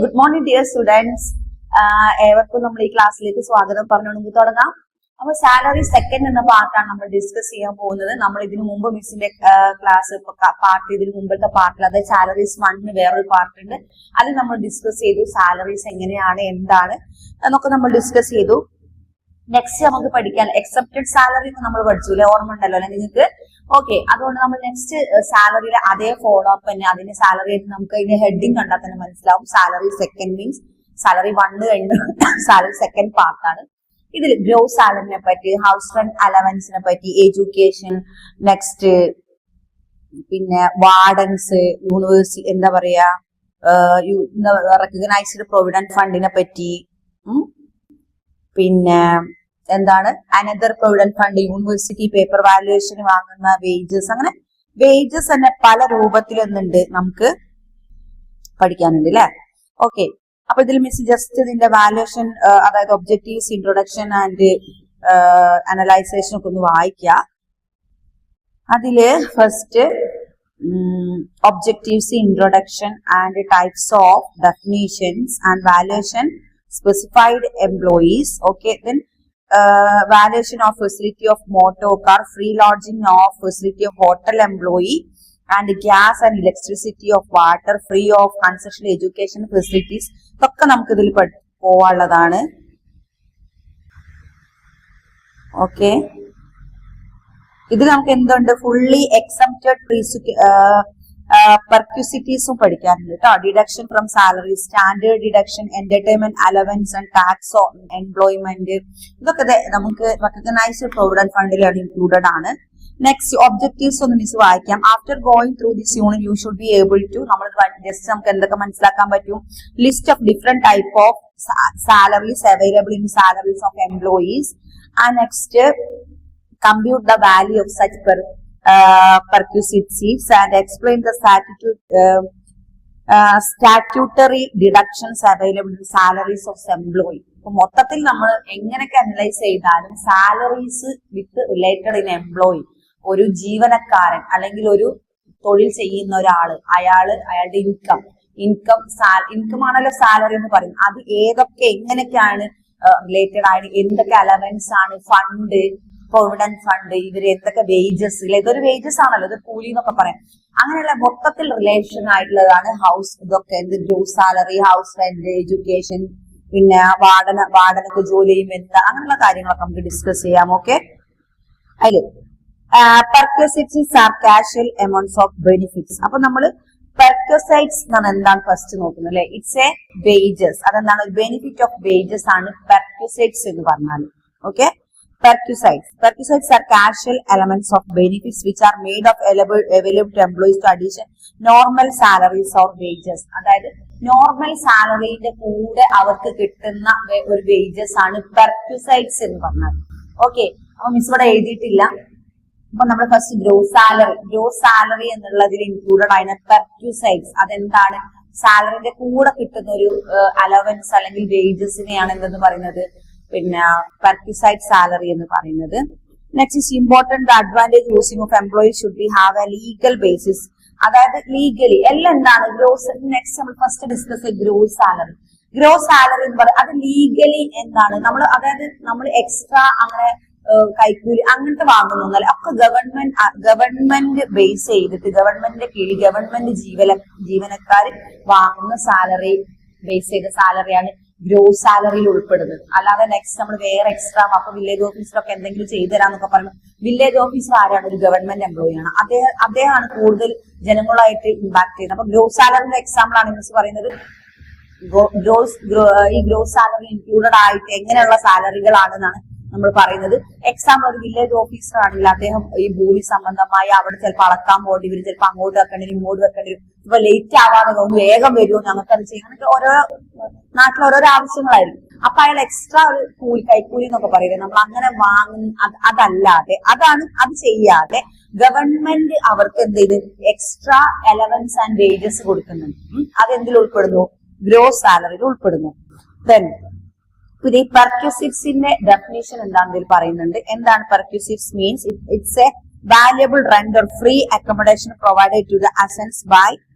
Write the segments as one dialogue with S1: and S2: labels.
S1: good morning dear students. ഏവർക്കും നമ്മൾ ഈ ക്ലാസ്സിലേക്ക് സ്വാഗതം പറഞ്ഞുകൊണ്ട് തുടങ്ങാം. അപ്പോൾ സാലറി സെക്കൻഡ് എന്ന പാർട്ടാണ് നമ്മൾ ഡിസ്കസ് ചെയ്യാൻ പോകുന്നത്. നമ്മൾ ഇതിനു മുമ്പ് മിസ്സിന്റെ ക്ലാസ് പാർട്ട് ഇതിനു മുമ്പത്തെ പാർട്ടിൽ അതായത് സാലറീസ് 1 വേറൊരു പാർട്ട് ഉണ്ട്. അത് നമ്മൾ ഡിസ്കസ് ചെയ്തു. സാലറീസ് എങ്ങനെയാണ് എന്താണ് എന്നൊക്കെ നമ്മൾ ഡിസ്കസ് ചെയ്തു. നെക്സ്റ്റ് നമുക്ക് പഠിക്കാൻ എക്സെപ്റ്റഡ് സാലറി നമ്മൾ പഠിച്ചു അല്ലെ, ഓർമ്മ ഉണ്ടല്ലോ അല്ലെ നിങ്ങൾക്ക്? ഓക്കെ, അതുകൊണ്ട് നമ്മൾ നെക്സ്റ്റ് സാലറിയിലെ അതേ ഫോളോ അപ്പ് തന്നെ അതിന്റെ സാലറി നമുക്ക് അതിന്റെ ഹെഡിങ് കണ്ടാൽ തന്നെ മനസ്സിലാവും. സാലറി സെക്കൻഡ് മീൻസ് സാലറി 1 കഴിഞ്ഞ് സാലറി സെക്കൻഡ് പാർട്ടാണ്. ഇതിൽ ഗ്രോസ് സാലറിനെ പറ്റി, ഹൗസ് റെന്റ് അലവൻസിനെ പറ്റി, എഡ്യൂക്കേഷൻ, നെക്സ്റ്റ് പിന്നെ വാർഡൻസ്, യൂണിവേഴ്സിറ്റി എന്താ പറയാ, റെക്കഗ്നൈസ്ഡ് പ്രൊവിഡന്റ് ഫണ്ടിനെ പറ്റി, പിന്നെ എന്താണ് another provident fund, university paper valuation വാങ്ങുന്ന വേജസ്, അങ്ങനെ വേജസ് തന്നെ പല രൂപത്തിലൊന്നുണ്ട് നമുക്ക് പഠിക്കാനുണ്ട് അല്ലെ. ഓക്കെ, അപ്പൊ ഇതിൽ മിസ് ജസ്റ്റ് ഇതിന്റെ വാല്യുവേഷൻ അതായത് ഒബ്ജക്റ്റീവ്സ്, ഇൻട്രൊഡക്ഷൻ ആൻഡ് അനലൈസേഷൻ ഒക്കെ ഒന്ന് വായിക്കുക. അതില് first objectives, introduction and types of definitions and valuation specified employees. Okay, then valuation of facility of motor car, free lodging of facility of hotel employee, and gas and electricity of water, free of concessional education facilities. ഇതൊക്കെ നമുക്ക് ഇതിൽ പോവാനുള്ളതാണ്. Okay, ഇതിൽ നമുക്ക് എന്തുണ്ട്, fully exempted പെർക്യൂസിറ്റീസും പഠിക്കാറുണ്ട് കേട്ടോ. Deduction from salary, standard deduction, entertainment allowance and tax on employment, ഇതൊക്കെ നമുക്ക് റെക്കഗ്നൈസ്ഡ് പ്രൊവിഡന്റ് ഫണ്ടിലാണ് ഇൻക്ലൂഡഡ് ആണ്. നെക്സ്റ്റ് ഒബ്ജക്റ്റീവ്സ് ഒന്ന് മിസ് വായിക്കാം. After going through this unit you should be able to, നമ്മൾ ജസ്റ്റ് നമുക്ക് എന്തൊക്കെ മനസ്സിലാക്കാൻ പറ്റും, list of different type of salaries available in salaries of employees, and next compute the value of such perquisites and explain the statutory deductions available in salaries of employee. അപ്പൊ മൊത്തത്തിൽ നമ്മൾ എങ്ങനെയൊക്കെ analyse ചെയ്താലും salaries with related in employee, ഒരു ജീവനക്കാരൻ അല്ലെങ്കിൽ ഒരു തൊഴിൽ ചെയ്യുന്ന ഒരാള്, അയാളുടെ ഇൻകം ആണല്ലോ സാലറി എന്ന് പറയും. അത് ഏതൊക്കെ എങ്ങനെയൊക്കെയാണ് റിലേറ്റഡ് ആയിട്ട്, എന്തൊക്കെ അലവൻസ് ആണ്, ഫണ്ട്, പ്രൊവിഡന്റ് ഫണ്ട്, ഇവര് എന്തൊക്കെ വേജസ്, ഇതൊരു വേജസ് ആണല്ലോ, ഇത് കൂലി എന്നൊക്കെ പറയാം. അങ്ങനെയുള്ള മൊത്തത്തിൽ റിലേഷൻ ആയിട്ടുള്ളതാണ് ഹൗസ്, ഇതൊക്കെ എന്ത് gross salary, house rent, education, പിന്നെ വാർഡനൊക്കെ ജോലി ചെയ്യും എന്താ, അങ്ങനെയുള്ള കാര്യങ്ങളൊക്കെ നമുക്ക് ഡിസ്കസ് ചെയ്യാം. ഓക്കെ, അതില് perquisites are casual amounts of benefits. അപ്പൊ നമ്മള് പെർക്വസൈറ്റ്സ് എന്നാണ് എന്താണ് ഫസ്റ്റ് നോക്കുന്നത് അല്ലെ. ഇറ്റ്സ് എ വേജസ്, അതെന്താണ്, ഒരു ബെനിഫിറ്റ് ഓഫ് വേജസ് ആണ് പെർക്വസൈറ്റ്സ് എന്ന് പറഞ്ഞാൽ. Okay, Perquisites are casual elements of benefits which are made of available to employees to addition normal salaries or wages. അതായത് നോർമൽ സാലറിയുടെ കൂടെ അവർക്ക് കിട്ടുന്ന ഒരു വേജസ് ആണ് പെർക്വിസൈറ്റ്സ് എന്ന് പറഞ്ഞാൽ. ഓക്കെ, അപ്പൊ മിസ് ഇവിടെ എഴുതിയിട്ടില്ല. അപ്പൊ നമ്മൾ ഫസ്റ്റ് ഗ്രോസ് സാലറി എന്നുള്ളതിൽ ഇൻക്ലൂഡഡ് ആയ പെർക്വിസൈറ്റ്സ്, അതെന്താണ്, സാലറിന്റെ കൂടെ കിട്ടുന്ന ഒരു അലവൻസ് അല്ലെങ്കിൽ വേജസിനെയാണ് എന്തെന്ന് പറയുന്നത്, പിന്നെ പെർക്വിസൈറ്റ് സാലറി എന്ന് പറയുന്നത്. Next is important, the advantage using of employees should be have A legal basis. അതായത് ലീഗലി എല്ലാം എന്താണ് ഗ്രോസ്. നെക്സ്റ്റ് നമ്മൾ first discuss gross salary. Gross salary എന്ന് പറയുന്നത് അത് ലീഗലി എന്താണ്, അതായത് നമ്മൾ എക്സ്ട്രാ അങ്ങനെ കൈക്കൂലി അങ്ങനത്തെ വാങ്ങുന്നൊന്നല്ല, ഒക്കെ ഗവൺമെന്റ് ബേസ് ചെയ്തിട്ട് ഗവൺമെന്റിന്റെ കീഴിൽ ഗവൺമെന്റ് ജീവനക്കാർ വാങ്ങുന്ന സാലറി ബേസ് ചെയ്ത സാലറിയാണ് ഗ്രോസ് സാലറിയിൽ ഉൾപ്പെടുന്നത്. അല്ലാതെ നെക്സ്റ്റ് നമ്മൾ വേറെ എക്സ്ട്രാ, അപ്പൊ വില്ലേജ് ഓഫീസറൊക്കെ എന്തെങ്കിലും ചെയ്തു തരാന്നൊക്കെ പറയുമ്പോൾ വില്ലേജ് ഓഫീസർ ആരാണ്, ഒരു ഗവൺമെന്റ് എംപ്ലോയി ആണ്. അദ്ദേഹമാണ് കൂടുതൽ ജനങ്ങളായിട്ട് ഇമ്പാക്ട് ചെയ്യുന്നത്. അപ്പൊ ഗ്രോസ് സാലറിന്റെ എക്സാമ്പിൾ ആണ് മിസ് പറയുന്നത്. ഈ ഗ്രോസ് സാലറി ഇൻക്ലൂഡഡ് ആയിട്ട് എങ്ങനെയുള്ള സാലറികളാണെന്നാണ് നമ്മൾ പറയുന്നത്. എക്സാമ്പിൾ, ഒരു വില്ലേജ് ഓഫീസർ ആണെങ്കിൽ അദ്ദേഹം ഈ ഭൂമി സംബന്ധമായി അവിടെ ചിലപ്പോൾ അളക്കാൻ പോകേണ്ടി വരും, ചിലപ്പോൾ അങ്ങോട്ട് വെക്കേണ്ടി വരും, ഇങ്ങോട്ട് വെക്കേണ്ടി വരും. ഇപ്പൊ ലേറ്റ് ആവാതെ തോന്നുന്നു, വേഗം വരുമോ, ഞങ്ങൾക്കത് ചെയ്യാം, അങ്ങനത്തെ ഓരോ നാട്ടിൽ ഓരോരോ ആവശ്യങ്ങളായിരിക്കും. അപ്പൊ അയാൾ എക്സ്ട്രാ ഒരു കൈക്കൂലി എന്നൊക്കെ പറയുന്നത് നമ്മൾ അങ്ങനെ വാങ്ങുന്ന അതല്ലാതെ അത് ചെയ്യാതെ ഗവൺമെന്റ് അവർക്ക് എന്ത് ചെയ്ത് എക്സ്ട്രാ അലവൻസ് ആൻഡ് വേജസ് കൊടുക്കുന്നുണ്ട്. അതെന്തിൽ ഉൾപ്പെടുന്നു, ഗ്രോസ് സാലറിയിൽ ഉൾപ്പെടുന്നു. ദെൻ പിന്നെ ഈ പെർക്വിസിറ്റ്സിന്റെ ഡെഫിനേഷൻ എന്താണെന്ന് പറയുന്നുണ്ട്. എന്താണ് perquisites means? It's a valuable rent or free accommodation provided to the ascents by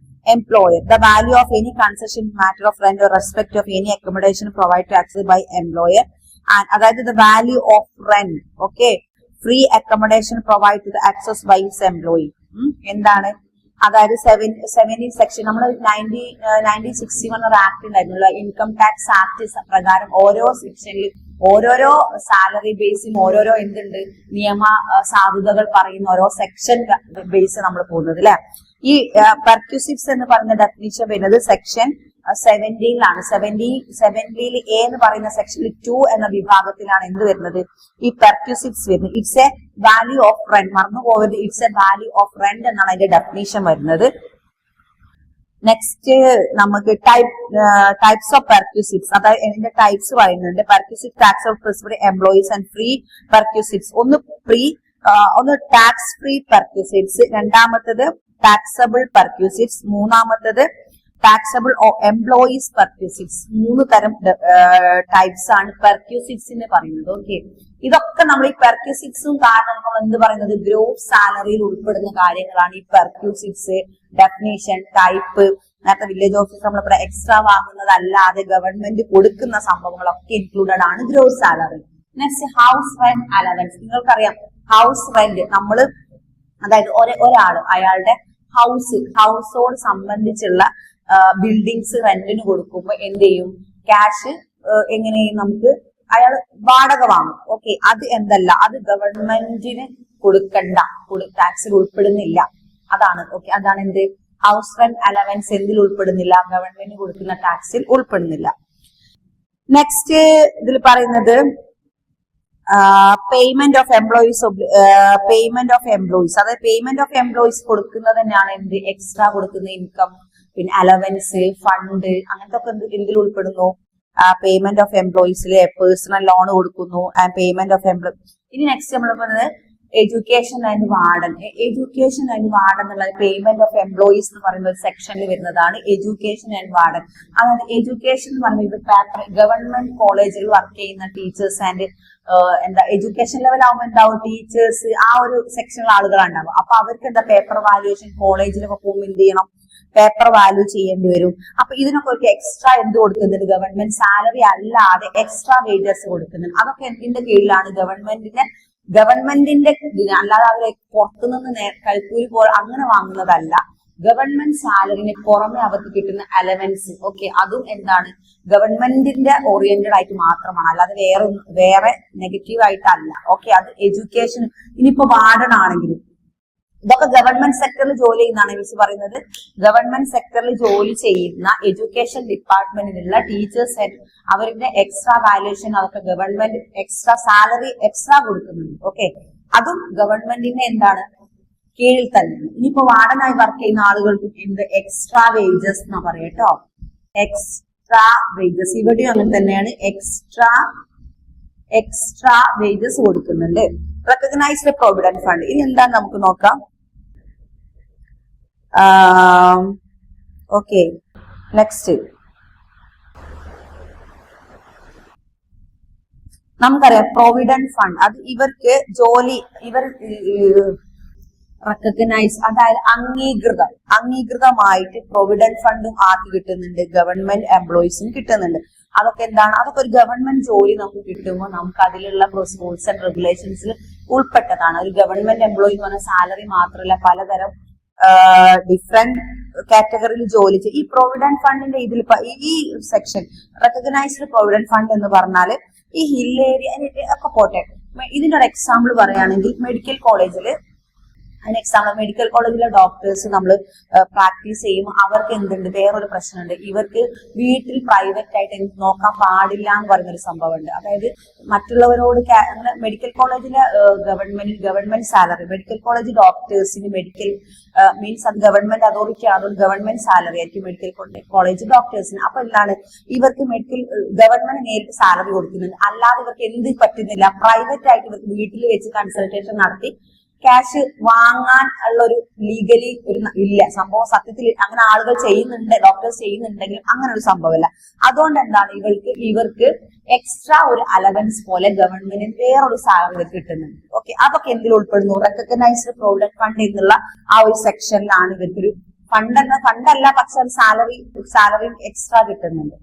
S1: employer. The value of any concession matter of rent or respect of any accommodation provided to access by employer. And അതായത് the value of rent, okay, free accommodation provided to the access by its employee. എന്താണ് അതായത് 17 section നമ്മൾ 1961 ഒരു act ഉണ്ടായിരുന്നല്ലോ, income tax act പ്രകാരം ഓരോ സെക്ഷനിൽ ഓരോരോ സാലറി ബേസും ഓരോരോ എന്തുണ്ട് നിയമ സാധുതകൾ പറയുന്ന ഓരോ സെക്ഷൻ ബേസ് നമ്മൾ പോകുന്നത് അല്ലെ. ഈ പെർക്യൂസിവ്സ് എന്ന് പറയുന്ന ഡെഫിനിഷൻ വരുന്നത് സെക്ഷൻ 17ലാണ്. 70 എ എന്ന് പറയുന്ന സെക്ഷനിൽ 2 എന്ന വിഭാഗത്തിലാണ് എന്ത് വരുന്നത്, ഈ പെർക്യൂസിവ്സ് വരുന്നത്. It's A value of rent, മറന്നു പോകരുത്, it's A value of rent എന്നാണ് അതിന്റെ ഡെഫിനിഷൻ വരുന്നത്. നെക്സ്റ്റ് നമുക്ക് ടൈപ്സ് ഓഫ് പെർക്യൂസിവ്സ്, അതായത് ഇതിന്റെ ടൈപ്സ് പറയുന്നുണ്ട്. Perquisite tax of principal employees and free perquisites. ഒന്ന് ടാക്സ് ഫ്രീ പെർക്യൂസിവ്സ്, രണ്ടാമത്തത് ടാക്സബിൾ പെർക്യൂസിവ്സ്, മൂന്നാമത്തത് ടാക്സബിൾ എംപ്ലോയീസ് പെർക്യൂസിവ്സ്. 3 തരം ടൈപ്സ് ആണ് പെർക്യൂസിവ്സിന് പറയുന്നത്. ഓക്കെ, ഇതൊക്കെ നമ്മൾ ഈ പെർക്യൂസിവ്സും കാരണം നമ്മൾ എന്ത് പറയുന്നത് ഗ്രോസ് സാലറിയിൽ ഉൾപ്പെടുന്ന കാര്യങ്ങളാണ് ഈ പെർക്യൂസിവ്സ്. ഡെഫിനേഷൻ, ടൈപ്പ്, നേരത്തെ വില്ലേജ് ഓഫീസർ നമ്മൾ എക്സ്ട്രാ വാങ്ങുന്നതല്ലാതെ ഗവൺമെന്റ് കൊടുക്കുന്ന സംഭവങ്ങളൊക്കെ ഇൻക്ലൂഡഡ് ആണ് gross salary. Next house rent allowance. നിങ്ങൾക്കറിയാം ഹൗസ് റെന്റ് നമ്മള് അതായത് ഒരാള് അയാളുടെ ഹൗസോട് സംബന്ധിച്ചുള്ള ബിൽഡിങ്സ് റെന്റിന് കൊടുക്കുമ്പോൾ എന്ത് ചെയ്യും, ക്യാഷ് എങ്ങനെയും നമുക്ക് അയാൾ വാടക വാങ്ങും. ഓക്കെ, അത് എന്തല്ല, അത് ഗവൺമെന്റിന് കൊടുക്കണ്ട, ടാക്സിൽ ഉൾപ്പെടുന്നില്ല. അതാണ് ഓക്കെ, അതാണ് എന്ത് ഹൗസ് റെന്റ് അലവൻസ് എന്തിൽ ഉൾപ്പെടുന്നില്ല, ഗവൺമെന്റ് കൊടുക്കുന്ന ടാക്സിൽ ഉൾപ്പെടുന്നില്ല. നെക്സ്റ്റ് ഇതിൽ പറയുന്നത് പേയ്മെന്റ് ഓഫ് എംപ്ലോയീസ്. അതായത് പേയ്മെന്റ് ഓഫ് എംപ്ലോയീസ് കൊടുക്കുന്നത് തന്നെയാണ് എന്ത് എക്സ്ട്രാ കൊടുക്കുന്ന ഇൻകം, പിന്നെ അലവൻസ്, ഫണ്ട്, അങ്ങനത്തെ ഒക്കെ എന്തിൽ ഉൾപ്പെടുന്നു, പേയ്മെന്റ് ഓഫ് എംപ്ലോയീസിലെ പേഴ്സണൽ ലോൺ കൊടുക്കുന്നു ആൻഡ് പേയ്മെന്റ് ഓഫ് എംപ്ലോയീസ്. ഇനി നെക്സ്റ്റ് നമ്മൾ പറയുന്നത് education and warden. Education and warden എന്നുള്ള പേയ്മെന്റ് ഓഫ് എംപ്ലോയീസ് എന്ന് പറയുന്ന ഒരു സെക്ഷനിൽ വരുന്നതാണ് എഡ്യൂക്കേഷൻ ആൻഡ് വാർഡൻ. അതായത് എഡ്യൂക്കേഷൻ എന്ന് പറയുന്നത് ഗവൺമെന്റ് കോളേജിൽ വർക്ക് ചെയ്യുന്ന ടീച്ചേഴ്സ് ആൻഡ് എഡ്യൂക്കേഷൻ ലെവൽ ആവുമ്പോൾ ഉണ്ടാവും ടീച്ചേഴ്സ്, ആ ഒരു സെക്ഷനിൽ ആളുകളാണ്ടാവും. അപ്പൊ അവർക്ക് പേപ്പർ വാല്യൂഷൻ കോളേജിലൊക്കെ പോകുമ്പോൾ എന്ത് ചെയ്യണം, പേപ്പർ വാല്യൂ ചെയ്യേണ്ടി വരും. അപ്പൊ ഇതിനൊക്കെ ഒരു എക്സ്ട്രാ എന്ത് കൊടുക്കുന്നുണ്ട്, ഗവൺമെന്റ് സാലറി അല്ലാതെ എക്സ്ട്രാ വേജസ് കൊടുക്കുന്നുണ്ട്. അതൊക്കെ എന്തിന്റെ കീഴിലാണ്, ഗവൺമെന്റിന്റെ അല്ലാതെ അവരെ പുറത്തുനിന്ന് കൈക്കൂലി പോലെ അങ്ങനെ വാങ്ങുന്നതല്ല, ഗവൺമെന്റ് സാലറിന് പുറമെ അവർക്ക് കിട്ടുന്ന അലവൻസ്. ഓക്കെ, അതും എന്താണ് ഗവൺമെന്റിന്റെ ഓറിയന്റഡ് ആയിട്ട് മാത്രമാണ്, അല്ലാതെ വേറെ നെഗറ്റീവ് ആയിട്ടല്ല. ഓക്കെ, അത് എഡ്യൂക്കേഷൻ. ഇനിയിപ്പോ വാർഡൻ ആണെങ്കിലും ഇതൊക്കെ ഗവൺമെന്റ് സെക്ടറിൽ ജോലി ചെയ്യുന്നതാണ് മിസ് പറയുന്നത്. ഗവൺമെന്റ് സെക്ടറിൽ ജോലി ചെയ്യുന്ന എഡ്യൂക്കേഷൻ ഡിപ്പാർട്ട്മെന്റിലുള്ള ടീച്ചേഴ്സ് അവരുടെ എക്സ്ട്രാ വാല്യൂഷൻ അതൊക്കെ ഗവൺമെന്റ് എക്സ്ട്രാ സാലറി എക്സ്ട്രാ കൊടുക്കുന്നുണ്ട്. ഓക്കെ, അതും ഗവൺമെന്റിന്റെ എന്താണ് കീഴിൽ തന്നെ. ഇനിയിപ്പോ വാർഡനായി വർക്ക് ചെയ്യുന്ന ആളുകൾക്ക് എന്ത് എക്സ്ട്രാ വേജസ് എന്നാ പറയാ കേട്ടോ, എക്സ്ട്രാ വേജസ്. ഇവിടെയും അങ്ങനെ തന്നെയാണ്, എക്സ്ട്രാ വേജസ് കൊടുക്കുന്നുണ്ട്. Recognised provident fund. ഇനി എന്താണ് നമുക്ക് നോക്കാം. ഓക്കെ, നെക്സ്റ്റ് നമുക്കറിയാം പ്രൊവിഡന്റ് ഫണ്ട്. അത് ഇവർക്ക് ഇവർ റെക്കഗ്നൈസ്, അതായത് അംഗീകൃതമായിട്ട് പ്രൊവിഡന്റ് ഫണ്ടും ആർക്ക് കിട്ടുന്നുണ്ട്, ഗവൺമെന്റ് എംപ്ലോയീസിന് കിട്ടുന്നുണ്ട്. അതൊക്കെ എന്താണ്, അതൊക്കെ ഒരു ഗവൺമെന്റ് ജോലി നമുക്ക് കിട്ടുമ്പോൾ നമുക്ക് അതിലുള്ള റൂൾസ് ആൻഡ് റെഗുലേഷൻസിൽ ഉൾപ്പെട്ടതാണ്. ഒരു ഗവൺമെന്റ് എംപ്ലോയി എന്ന് പറഞ്ഞാൽ സാലറി മാത്രമല്ല പലതരം ഡിഫറെന്റ് കാറ്റഗറിയിൽ ജോലി ചെയ്യും. ഈ പ്രൊവിഡന്റ് ഫണ്ടിന്റെ ഇതിൽ ഈ സെക്ഷൻ റെക്കഗ്നൈസ്ഡ് പ്രൊവിഡന്റ് ഫണ്ട് എന്ന് പറഞ്ഞാല് ഈ ഹിൽ ഏരിയ ഒക്കെ പോട്ടെ. ഇതിന്റെ ഒരു എക്സാമ്പിൾ പറയുകയാണെങ്കിൽ മെഡിക്കൽ കോളേജില് അതിന് എക്സാമ്പിൾ മെഡിക്കൽ കോളേജിലെ ഡോക്ടേഴ്സ് നമ്മൾ പ്രാക്ടീസ് ചെയ്യുമ്പോൾ അവർക്ക് എന്തുണ്ട്, വേറൊരു പ്രശ്നമുണ്ട്. ഇവർക്ക് വീട്ടിൽ പ്രൈവറ്റ് ആയിട്ട് നോക്കാൻ പാടില്ല എന്ന് പറയുന്നൊരു സംഭവമുണ്ട്. അതായത് മറ്റുള്ളവരോട് അങ്ങനെ മെഡിക്കൽ കോളേജിലെ ഗവൺമെന്റ് സാലറി, മെഡിക്കൽ കോളേജ് ഡോക്ടേഴ്സിന് മെഡിക്കൽ മീൻസ് അത് ഗവൺമെന്റ് അതോറിറ്റി ആണ്, ഗവൺമെന്റ് സാലറി ആയിരിക്കും മെഡിക്കൽ കോളേജ് ഡോക്ടേഴ്സിന്. അപ്പൊ എന്താണ്, ഇവർക്ക് ഗവൺമെന്റ് നേരിട്ട് സാലറി കൊടുക്കുന്നുണ്ട്. അല്ലാതെ ഇവർക്ക് എന്ത് പറ്റുന്നില്ല, പ്രൈവറ്റ് ആയിട്ട് ഇവർക്ക് വീട്ടിൽ വെച്ച് കൺസൾട്ടേഷൻ നടത്തി ക്യാഷ് വാങ്ങാൻ ഉള്ള ഒരു ലീഗലി ഇല്ല സംഭവം. സത്യത്തിൽ അങ്ങനെ ആളുകൾ ചെയ്യുന്നുണ്ട്, ഡോക്ടേഴ്സ് ചെയ്യുന്നുണ്ടെങ്കിലും അങ്ങനെ ഒരു സംഭവമല്ല. അതുകൊണ്ട് എന്താണ് ഇവർക്ക് എക്സ്ട്രാ ഒരു അലവൻസ് പോലെ ഗവൺമെന്റിന് വേറൊരു സാലറി കിട്ടുന്നുണ്ട്. ഓക്കെ, അതൊക്കെ എന്തിൽ ഉൾപ്പെടുന്നു, റെക്കഗ്നൈസ്ഡ് പ്രൊവിഡന്റ് ഫണ്ട് എന്നുള്ള ആ ഒരു സെക്ഷനിലാണ് ഇവർക്കൊരു ഫണ്ടല്ല, പക്ഷെ സാലറി എക്സ്ട്രാ കിട്ടുന്നുണ്ട്.